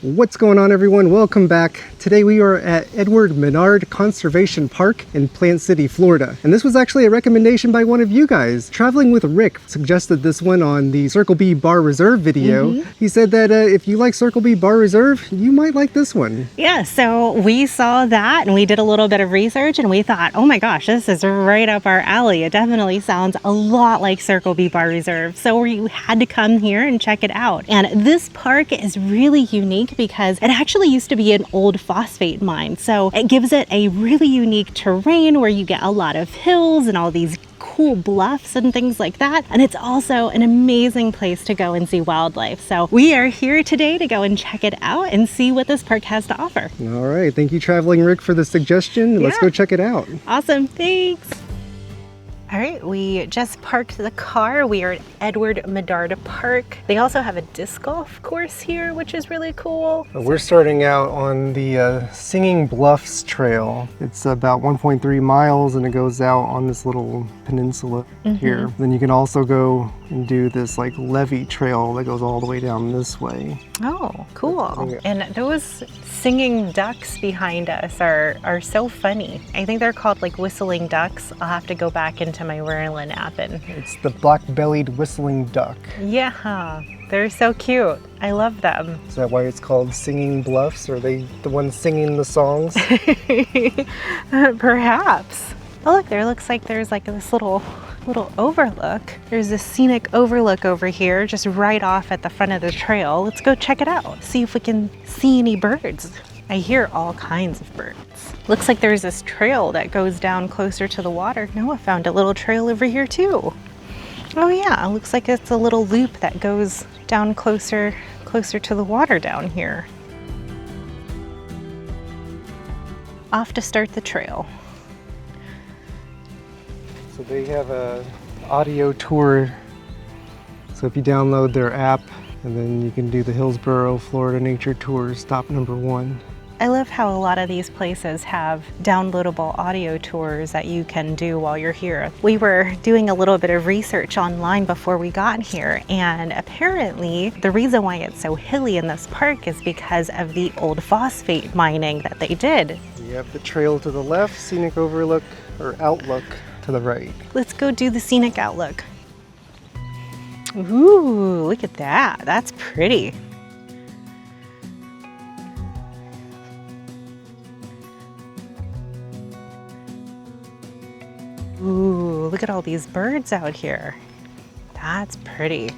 What's going on, everyone? Welcome back. Today we are at Edward Medard Conservation Park in Plant City, Florida. And this was actually a recommendation by one of you guys. Traveling with Rick suggested this one on the Circle B Bar Reserve video. He said that if you like Circle B Bar Reserve, you might like this one. Yeah, so we saw that and we did a little bit of research and we thought, oh my gosh, this is right up our alley. It definitely sounds a lot like Circle B Bar Reserve. So we had to come here and check it out. And this park is really unique because it actually used to be an old phosphate mine. So it gives it a really unique terrain where you get a lot of hills and all these cool bluffs and things like that. And it's also an amazing place to go and see wildlife. So we are here today to go and check it out and see what this park has to offer. All right. Thank you, Traveling Rick, for the suggestion. Let's go check it out. Awesome. Thanks. All right, we just parked the car. We are at Edward Medard Park. They also have a disc golf course here, which is really cool. We're starting out on the Singing Bluffs trail. It's about 1.3 miles and it goes out on this little peninsula here. Then you can also go and do this like levee trail that goes all the way down this way. Oh, cool. And those singing ducks behind us are so funny. I think they're called like whistling ducks. I'll have to go back into my Merlin app and... It's the black-bellied whistling duck. Yeah, they're so cute. I love them. Is that why it's called Singing Bluffs? Are they the ones singing the songs? Perhaps. Oh look, there looks like there's like this little overlook. There's a scenic overlook over here, just right off at the front of the trail. Let's go check it out. See if we can see any birds. I hear all kinds of birds. Looks like there's this trail that goes down closer to the water. Noah found a little trail over here too. Oh yeah, it looks like it's a little loop that goes down closer to the water down here. Off to start the trail. So they have a audio tour. So if you download their app, and then you can do the Hillsborough, Florida Nature Tour, stop number 1. I love how a lot of these places have downloadable audio tours that you can do while you're here. We were doing a little bit of research online before we got here, and apparently the reason why it's so hilly in this park is because of the old phosphate mining that they did. You have the trail to the left, scenic overlook or outlook to the right. Let's go do the scenic outlook. Ooh, look at that. That's pretty. Ooh, look at all these birds out here. That's pretty.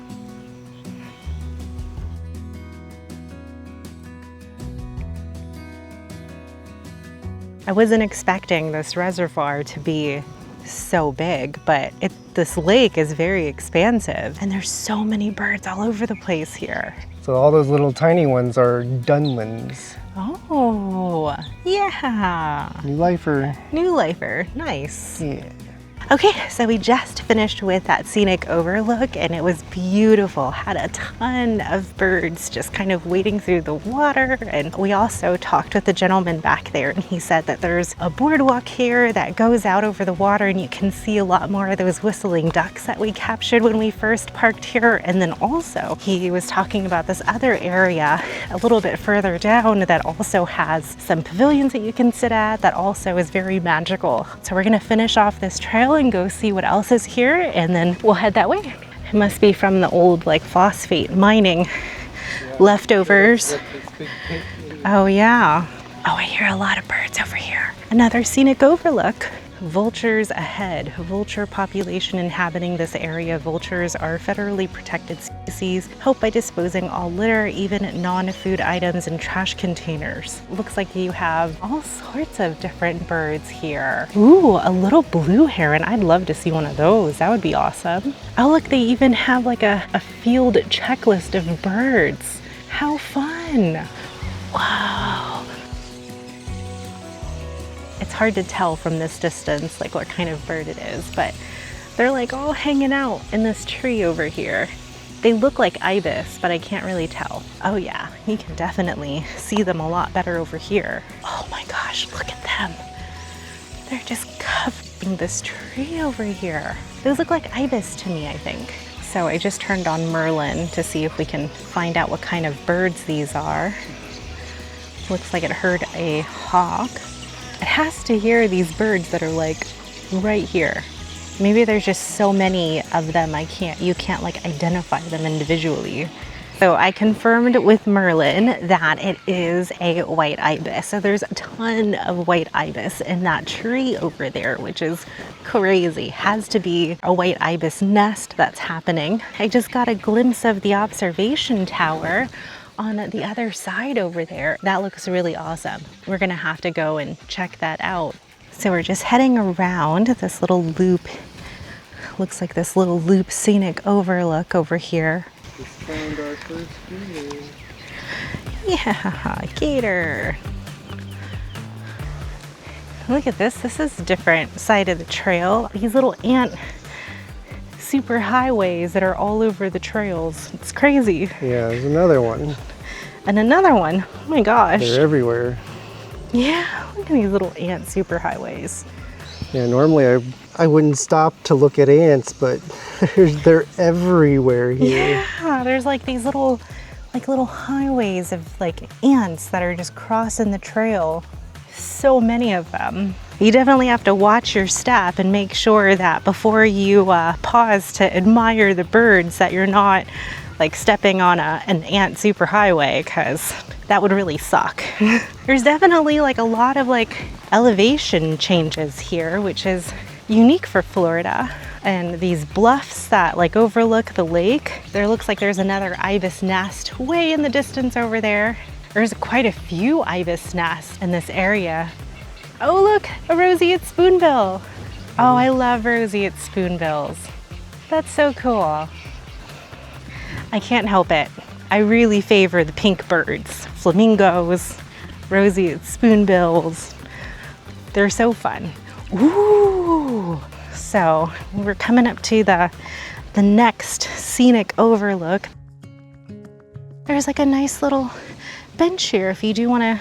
I wasn't expecting this reservoir to be so big, but this lake is very expansive and there's so many birds all over the place here. So all those little tiny ones are dunlins. Oh, yeah. New lifer. New lifer, nice. Yeah. Okay, so we just finished with that scenic overlook and it was beautiful. Had a ton of birds just kind of wading through the water. And we also talked with the gentleman back there and he said that there's a boardwalk here that goes out over the water and you can see a lot more of those whistling ducks that we captured when we first parked here. And then also he was talking about this other area a little bit further down that also has some pavilions that you can sit at that also is very magical. So we're gonna finish off this trail and go see what else is here and then we'll head that way. It must be from the old like phosphate mining leftovers. Oh yeah. Oh, I hear a lot of birds over here. Another scenic overlook. Vultures ahead. Vulture population inhabiting this area. Vultures are federally protected species. Help by disposing all litter, even non-food items in trash containers. Looks like you have all sorts of different birds here. Ooh, a little blue heron. I'd love to see one of those. That would be awesome. Oh look, they even have like a field checklist of birds. How fun. Wow. It's hard to tell from this distance like what kind of bird it is, but they're like all hanging out in this tree over here. They look like ibis, but I can't really tell. Oh yeah, you can definitely see them a lot better over here. Oh my gosh, look at them. They're just covering this tree over here. Those look like ibis to me, I think. So I just turned on Merlin to see if we can find out what kind of birds these are. Looks like it heard a hawk. It has to hear these birds that are like right here. Maybe there's just so many of them you can't like identify them individually. So I confirmed with Merlin that it is a white ibis. So there's a ton of white ibis in that tree over there, which is crazy. Has to be a white ibis nest that's happening. I just got a glimpse of the observation tower on the other side over there. That looks really awesome. We're gonna have to go and check that out. So we're just heading around this little loop. Looks like this little loop scenic overlook over here. Just found our first gator. Yeah, gator. Look at this. This is a different side of the trail. These little ant super highways that are all over the trails. It's crazy. Yeah, there's another one. And another one. Oh my gosh. They're everywhere. Yeah, look at these little ant super highways. Yeah, normally I wouldn't stop to look at ants, but they're everywhere here. Yeah, there's like these little highways of like ants that are just crossing the trail. So many of them. You definitely have to watch your step and make sure that before you pause to admire the birds that you're not like stepping on an ant superhighway, because that would really suck. There's definitely like a lot of like elevation changes here, which is unique for Florida. And these bluffs that like overlook the lake, there looks like there's another ibis nest way in the distance over there. There's quite a few ibis nests in this area. Oh look, a roseate spoonbill. Oh, I love roseate spoonbills. That's so cool. I can't help it. I really favor the pink birds. Flamingos, roseate spoonbills. They're so fun. Ooh. So we're coming up to the next scenic overlook. There's like a nice little bench here if you do want to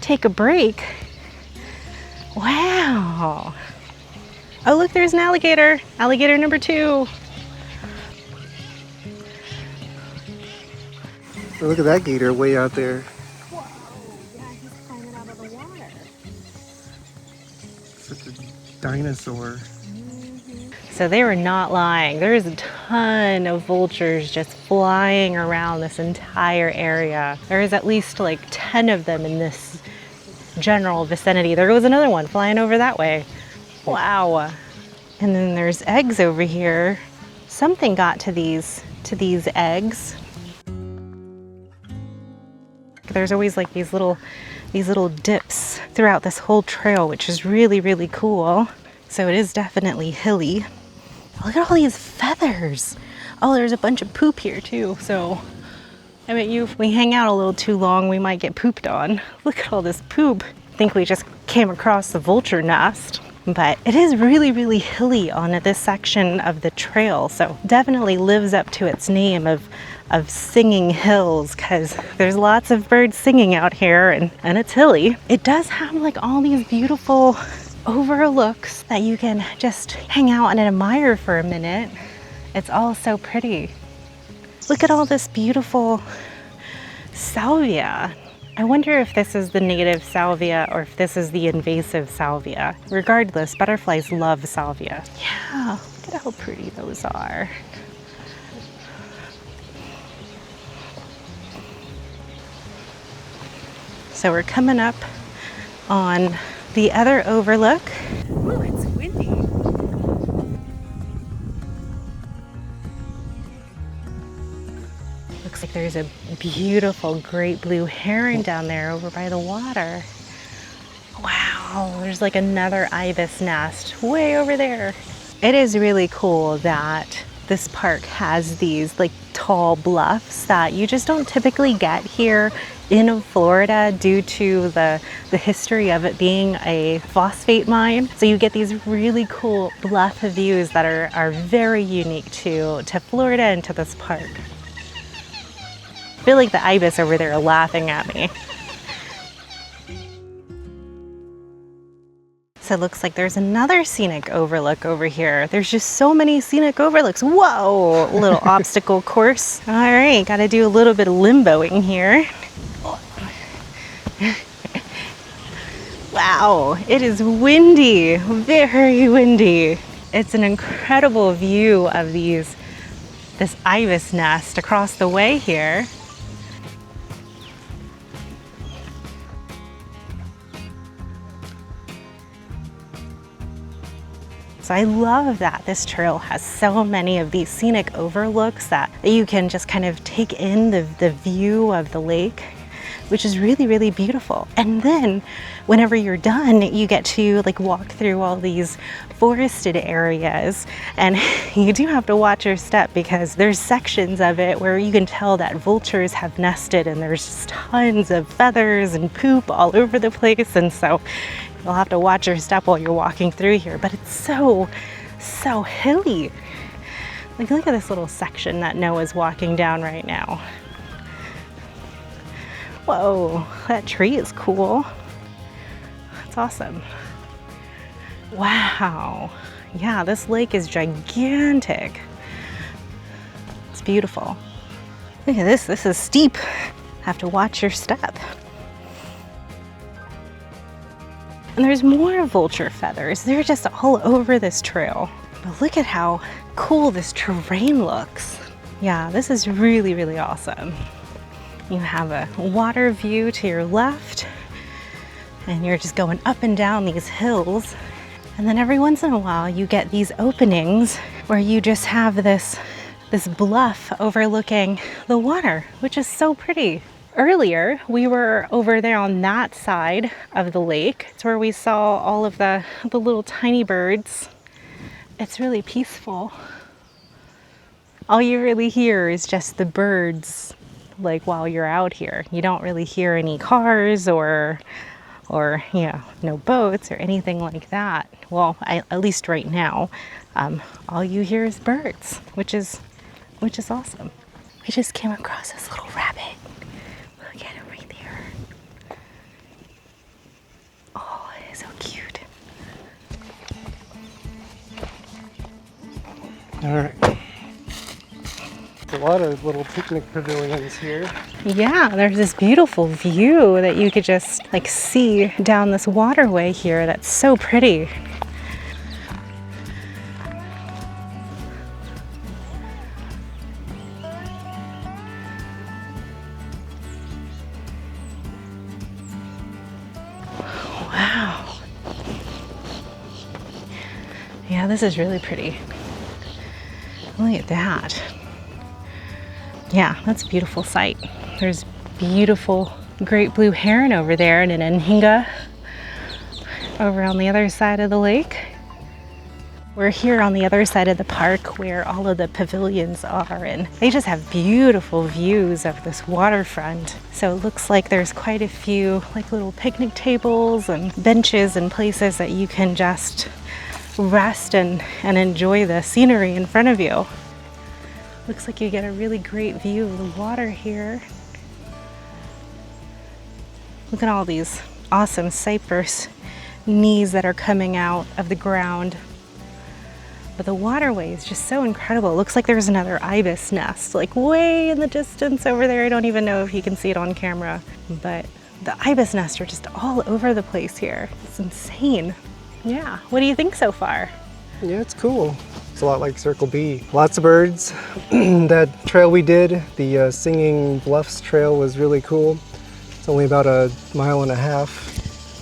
take a break. Wow. Oh look, there's an alligator. Alligator number 2. Look at that gator way out there. Whoa, yeah, he's climbing out of the water. Such a dinosaur. So they were not lying. There's a ton of vultures just flying around this entire area. There is at least like 10 of them in this general vicinity. There goes another one flying over that way. Wow. And then there's eggs over here. Something got to these eggs. There's always like these little dips throughout this whole trail, which is really, really cool. So it is definitely hilly. Look at all these feathers. Oh, there's a bunch of poop here too. So I bet you if we hang out a little too long, we might get pooped on. Look at all this poop. I think we just came across the vulture nest. But it is really, really hilly on this section of the trail. So definitely lives up to its name of singing hills, because there's lots of birds singing out here and it's hilly. It does have like all these beautiful overlooks that you can just hang out and admire for a minute. It's all so pretty. Look at all this beautiful salvia. I wonder if this is the native salvia or if this is the invasive salvia. Regardless, butterflies love salvia. Yeah, look at how pretty those are. So we're coming up on the other overlook. Ooh, it's windy. Looks like there's a beautiful great blue heron down there over by the water. Wow, there's like another ibis nest way over there. It is really cool that this park has these like tall bluffs that you just don't typically get here in Florida due to the history of it being a phosphate mine. So you get these really cool bluff views that are very unique to Florida and to this park. I feel like the ibis over there are laughing at me. So it looks like there's another scenic overlook over here. There's just so many scenic overlooks. Whoa, little obstacle course. All right, gotta do a little bit of limboing here. Wow, it is windy, very windy. It's an incredible view of this ibis nest across the way here. So I love that this trail has so many of these scenic overlooks that you can just kind of take in the view of the lake, which is really, really beautiful. And then whenever you're done, you get to like walk through all these forested areas, and you do have to watch your step because there's sections of it where you can tell that vultures have nested, and there's just tons of feathers and poop all over the place. And so you'll have to watch your step while you're walking through here, but it's so hilly. Like, look at this little section that Noah's walking down right now. Whoa, that tree is cool. That's awesome. Wow. Yeah, this lake is gigantic. It's beautiful. Look at this. This is steep. Have to watch your step. And there's more vulture feathers. They're just all over this trail. But look at how cool this terrain looks. Yeah, this is really, really awesome. You have a water view to your left, and you're just going up and down these hills. And then every once in a while you get these openings where you just have this bluff overlooking the water, which is so pretty. Earlier, we were over there on that side of the lake. It's where we saw all of the little tiny birds. It's really peaceful. All you really hear is just the birds, like while you're out here. You don't really hear any cars or you know, no boats or anything like that. Well, at least right now, all you hear is birds, which is awesome. We just came across this little rabbit. Look at him right there. Oh, it is so cute. All right. A lot of little picnic pavilions here. Yeah, there's this beautiful view that you could just like see down this waterway here. That's so pretty. Wow. Yeah, this is really pretty. Look at that. Yeah, that's a beautiful sight. There's beautiful great blue heron over there and an anhinga over on the other side of the lake. We're here on the other side of the park where all of the pavilions are, and they just have beautiful views of this waterfront. So it looks like there's quite a few like little picnic tables and benches and places that you can just rest and enjoy the scenery in front of you. Looks like you get a really great view of the water here. Look at all these awesome cypress knees that are coming out of the ground. But the waterway is just so incredible. It looks like there's another ibis nest, like way in the distance over there. I don't even know if you can see it on camera, but the ibis nests are just all over the place here. It's insane. Yeah, what do you think so far? Yeah, it's cool. It's a lot like Circle B. Lots of birds. That trail we did, the Singing Bluffs trail, was really cool. It's only about a mile and a half.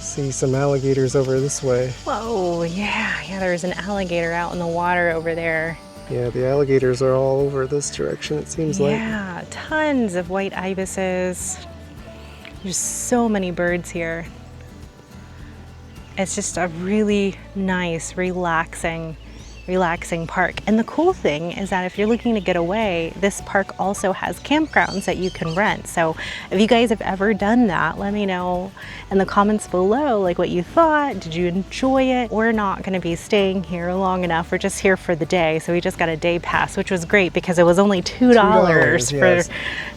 See some alligators over this way. Whoa, yeah, there's an alligator out in the water over there. Yeah, the alligators are all over this direction, it seems like. Yeah, tons of white ibises. There's so many birds here. It's just a really nice, relaxing park. And the cool thing is that if you're looking to get away, this park also has campgrounds that you can rent. So if you guys have ever done that, let me know in the comments below, like what you thought. Did you enjoy it? We're not gonna be staying here long enough. We're just here for the day. So we just got a day pass, which was great because it was only $2 for, yes.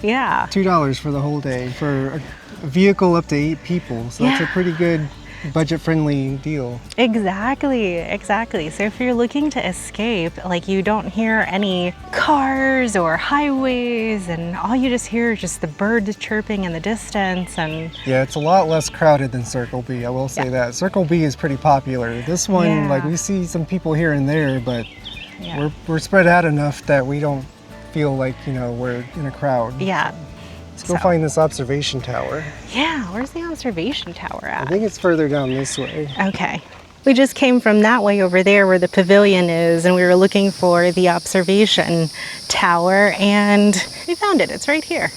Yeah. $2 for the whole day for a vehicle up to 8 people. So that's a pretty good budget-friendly deal. Exactly. So if you're looking to escape, like you don't hear any cars or highways, and all you just hear is just the birds chirping in the distance. And yeah, it's a lot less crowded than Circle B, I will say that. Circle B is pretty popular. This one, like, we see some people here and there, but we're spread out enough that we don't feel like, you know, we're in a crowd. Yeah. Let's go find this observation tower. Yeah, where's the observation tower at? I think it's further down this way. Okay. We just came from that way over there where the pavilion is, and we were looking for the observation tower, and we found it. It's right here.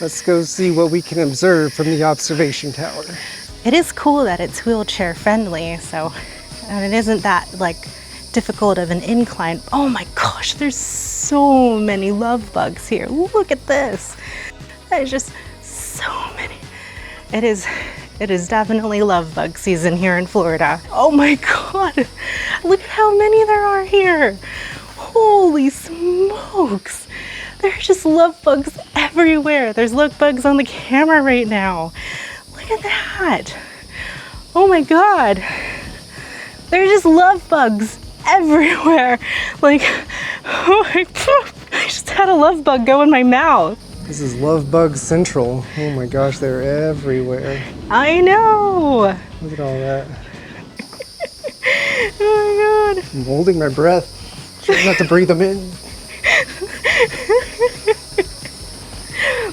Let's go see what we can observe from the observation tower. It is cool that it's wheelchair friendly, so and it isn't that like difficult of an incline. Oh my gosh, there's so many love bugs here. Look at this. There's just so many. It is definitely love bug season here in Florida. Oh my God, look at how many there are here. Holy smokes. There's just love bugs everywhere. There's love bugs on the camera right now. Look at that. Oh my God. There's just love bugs everywhere. Like, oh my, I just had a love bug go in my mouth. This is Love Bug Central. Oh my gosh, they're everywhere. I know. Look at all that. Oh my God. I'm holding my breath. Trying not to breathe them in.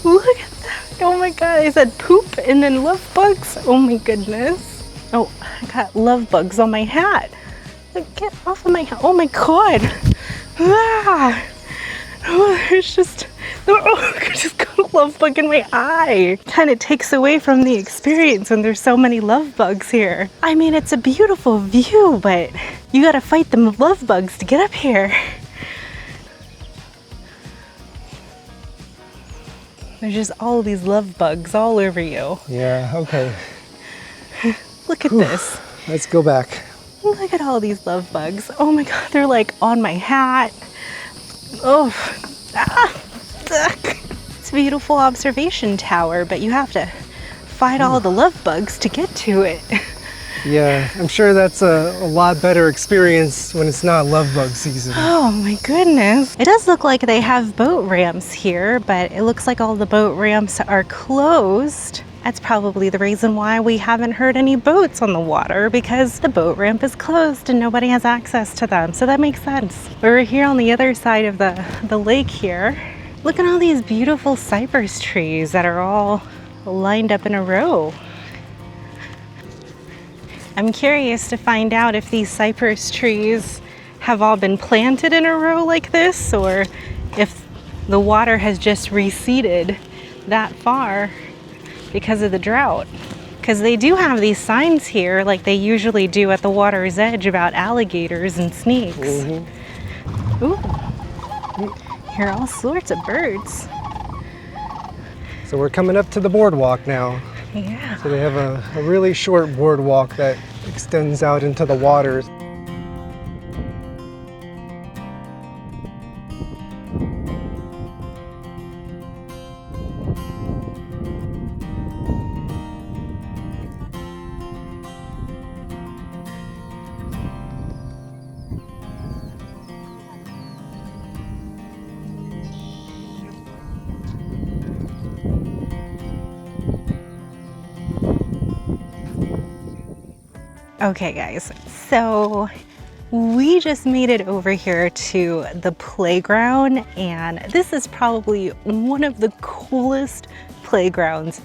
Look at that. Oh my God, I said poop and then love bugs. Oh my goodness. Oh, I got love bugs on my hat. Like, get off of my hat. Oh my God. Ah. Oh, there's just, I just got a love bug in my eye. Kind of takes away from the experience when there's so many love bugs here. I mean, it's a beautiful view, but you gotta fight them love bugs to get up here. There's just all these love bugs all over you. Yeah, okay. Look at this. Let's go back. Look at all these love bugs. Oh my God, they're like on my hat. Oh, it's a beautiful observation tower, but you have to fight all the love bugs to get to it. Yeah, I'm sure that's a lot better experience when it's not love bug season. Oh my goodness. It does look like they have boat ramps here, but it looks like all the boat ramps are closed. That's probably the reason why we haven't heard any boats on the water, because the boat ramp is closed and nobody has access to them. So that makes sense. We're here on the other side of the lake here. Look at all these beautiful cypress trees that are all lined up in a row. I'm curious to find out if these cypress trees have all been planted in a row like this, or if the water has just receded that far because of the drought. Because they do have these signs here, like they usually do at the water's edge, about alligators and snakes. Mm-hmm. Ooh, hear all sorts of birds. So we're coming up to the boardwalk now. Yeah. So they have a really short boardwalk that extends out into the waters. Okay guys, so we just made it over here to the playground, and this is probably one of the coolest playgrounds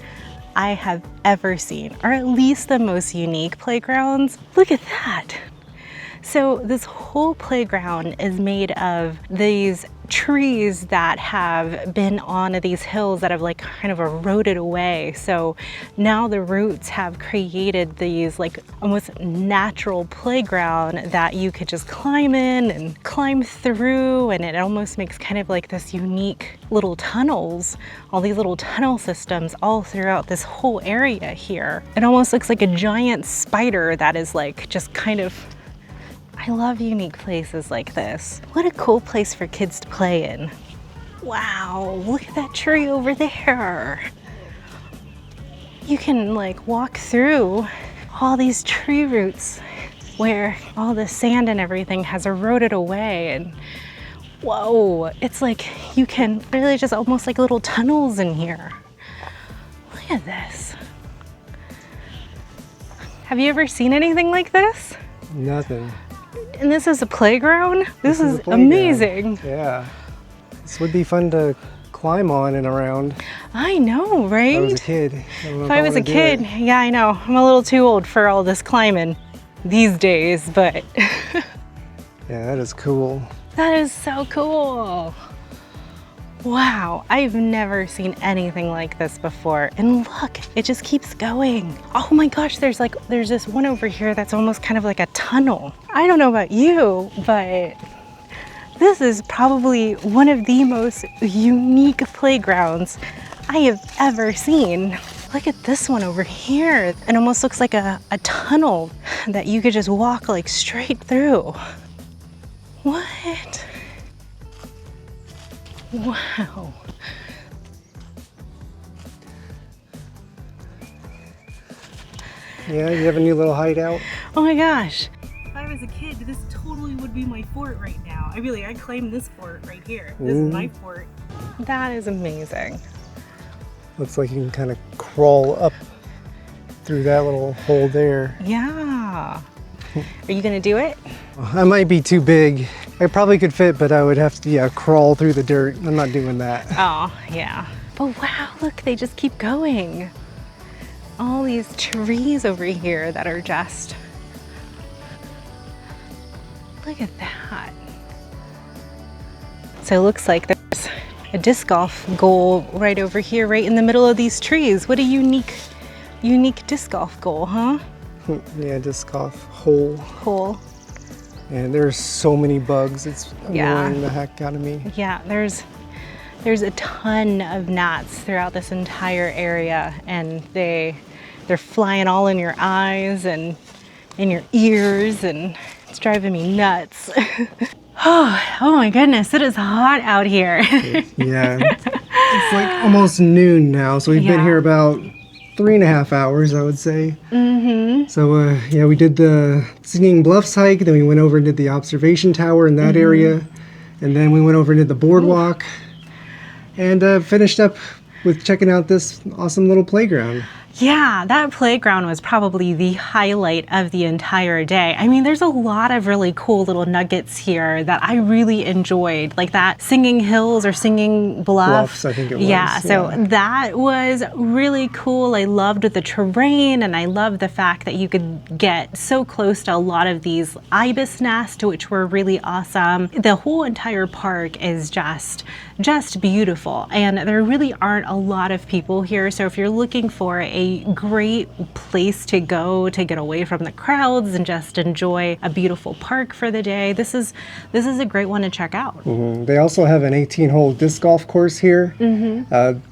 I have ever seen, or at least the most unique playgrounds. Look at that. So this whole playground is made of these trees that have been on these hills that have like kind of eroded away. So now the roots have created these like almost natural playground that you could just climb in and climb through, and it almost makes kind of like this unique little tunnels, all these little tunnel systems all throughout this whole area here. It almost looks like a giant spider that is like just kind of, I love unique places like this. What a cool place for kids to play in. Wow, look at that tree over there. You can like walk through all these tree roots where all the sand and everything has eroded away, and whoa, it's like you can really just almost like little tunnels in here. Look at this. Have you ever seen anything like this? Nothing. And this is a playground? This is a playground. Amazing. Yeah. This would be fun to climb on and around. I know, right? If I was a kid. If I was a kid, yeah, I know. I'm a little too old for all this climbing these days, but yeah, that is cool. that is so cool. Wow, I've never seen anything like this before. And look, it just keeps going. Oh my gosh, there's this one over here that's almost kind of like a tunnel. I don't know about you, but this is probably one of the most unique playgrounds I have ever seen. Look at this one over here. It almost looks like a tunnel that you could just walk like straight through. What? Wow. Yeah, you have a new little hideout. Oh my gosh. If I was a kid, this totally would be my fort right now. I claim this fort right here. This is my fort. That is amazing. Looks like you can kind of crawl up through that little hole there. Yeah. Are you gonna do it? I might be too big. I probably could fit, but I would have to, yeah, crawl through the dirt. I'm not doing that. Oh, yeah. But wow, look, they just keep going. All these trees over here that are just, look at that. So it looks like there's a disc golf goal right over here, right in the middle of these trees. What a unique disc golf goal, huh? Yeah, disc golf hole. Hole. And there's so many bugs. It's Yeah. annoying the heck out of me. Yeah, there's a ton of gnats throughout this entire area, and they're flying all in your eyes and in your ears, and it's driving me nuts. Oh my goodness, it is hot out here. Yeah, it's like almost noon now, so we've been Yeah. here about 3.5 hours, I would say. Mm-hmm. So yeah, we did the Singing Bluffs hike, then we went over and did the observation tower in that area, and then we went over and did the boardwalk, and finished up with checking out this awesome little playground. Yeah, that playground was probably the highlight of the entire day. I mean, there's a lot of really cool little nuggets here that I really enjoyed, like that Singing Hills or Singing Bluffs, I think it was. Yeah, so that was really cool. I loved the terrain, and I loved the fact that you could get so close to a lot of these ibis nests, which were really awesome. The whole entire park is just beautiful, and there really aren't a lot of people here. So if you're looking for a great place to go to get away from the crowds and just enjoy a beautiful park for the day, this is a great one to check out. They also have an 18-hole disc golf course here.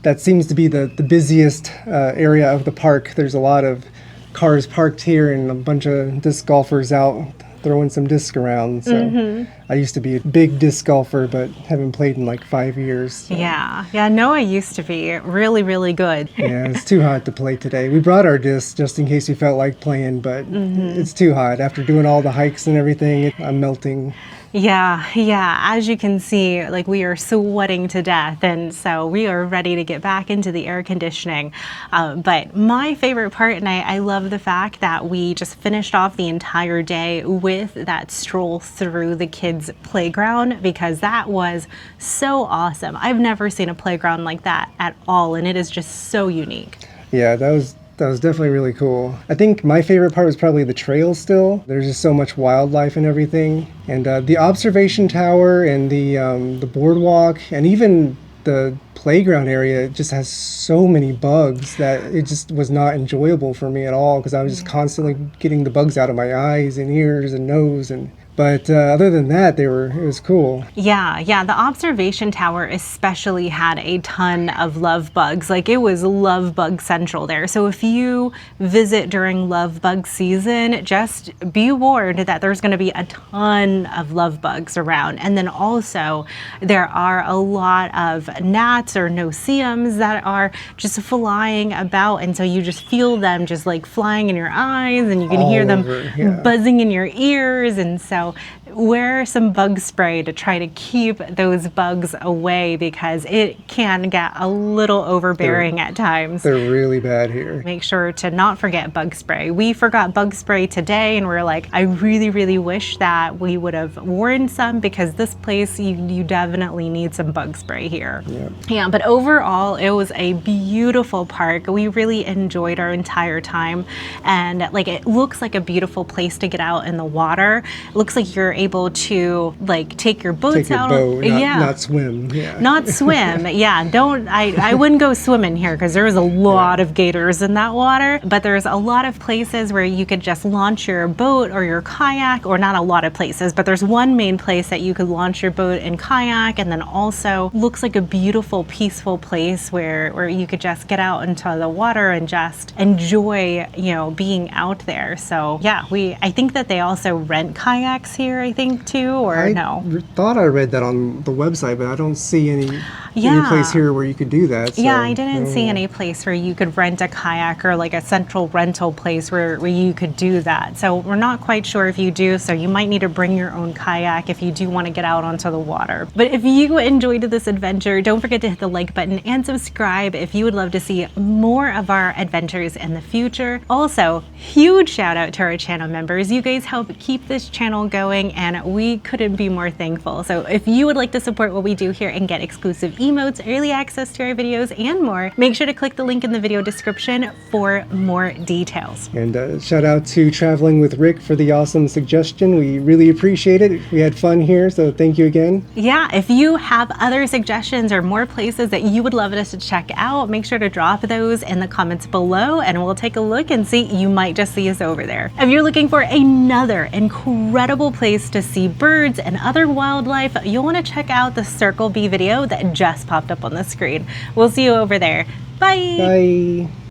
That seems to be the busiest area of the park. There's a lot of cars parked here and a bunch of disc golfers out throwing some disc around. So I used to be a big disc golfer, but haven't played in like 5 years. So. Yeah, Noah used to be really, really good. Yeah, it's too hot to play today. We brought our discs just in case we felt like playing, but it's too hot. After doing all the hikes and everything, I'm melting. Yeah, as you can see, like we are sweating to death, and so we are ready to get back into the air conditioning. But my favorite part, and I love the fact that we just finished off the entire day with that stroll through the kids' playground, because that was so awesome. I've never seen a playground like that at all, and it is just so unique. Yeah, that was definitely really cool. I think my favorite part was probably the trail still. There's just so much wildlife and everything. And the observation tower and the boardwalk and even the playground area just has so many bugs that it just was not enjoyable for me at all, because I was just constantly getting the bugs out of my eyes and ears and nose, and But other than that, it was cool. Yeah, the observation tower especially had a ton of love bugs. Like, it was love bug central there. So if you visit during love bug season, just be warned that there's going to be a ton of love bugs around. And then also there are a lot of gnats or no-see-ums that are just flying about, and so you just feel them just like flying in your eyes, and you can hear them buzzing in your ears. And so wear some bug spray to try to keep those bugs away, because it can get a little overbearing at times. They're really bad here. Make sure to not forget bug spray. We forgot bug spray today, and we're like, I really wish that we would have worn some, because this place, you definitely need some bug spray here. Yeah, but overall it was a beautiful park. We really enjoyed our entire time, and like, it looks like a beautiful place to get out in the water. It looks like you're able to like take your boats out. Not swim. Not swim. I wouldn't go swimming here, because there's a lot of gators in that water. But there's a lot of places where you could just launch your boat or your kayak, or not a lot of places, but there's one main place that you could launch your boat and kayak, and then also looks like a beautiful, peaceful place where you could just get out into the water and just enjoy, being out there. So yeah, I think that they also rent kayaks here, I think, too, or no? I thought I read that on the website, but I don't see any place here where you could do that. So, yeah, I didn't see any place where you could rent a kayak, or like a central rental place where you could do that. So we're not quite sure if you do, so you might need to bring your own kayak if you do want to get out onto the water. But if you enjoyed this adventure, don't forget to hit the like button and subscribe if you would love to see more of our adventures in the future. Also, huge shout out to our channel members. You guys help keep this channel going, and we couldn't be more thankful. So if you would like to support what we do here and get exclusive emotes, early access to our videos, and more, make sure to click the link in the video description for more details. And shout out to Traveling with Rick for the awesome suggestion. We really appreciate it. We had fun here, so thank you again. Yeah, if you have other suggestions or more places that you would love us to check out, make sure to drop those in the comments below, and we'll take a look and see. You might just see us over there. If you're looking for another incredible place to see birds and other wildlife, you'll want to check out the Circle B video that just popped up on the screen. We'll see you over there. Bye! Bye!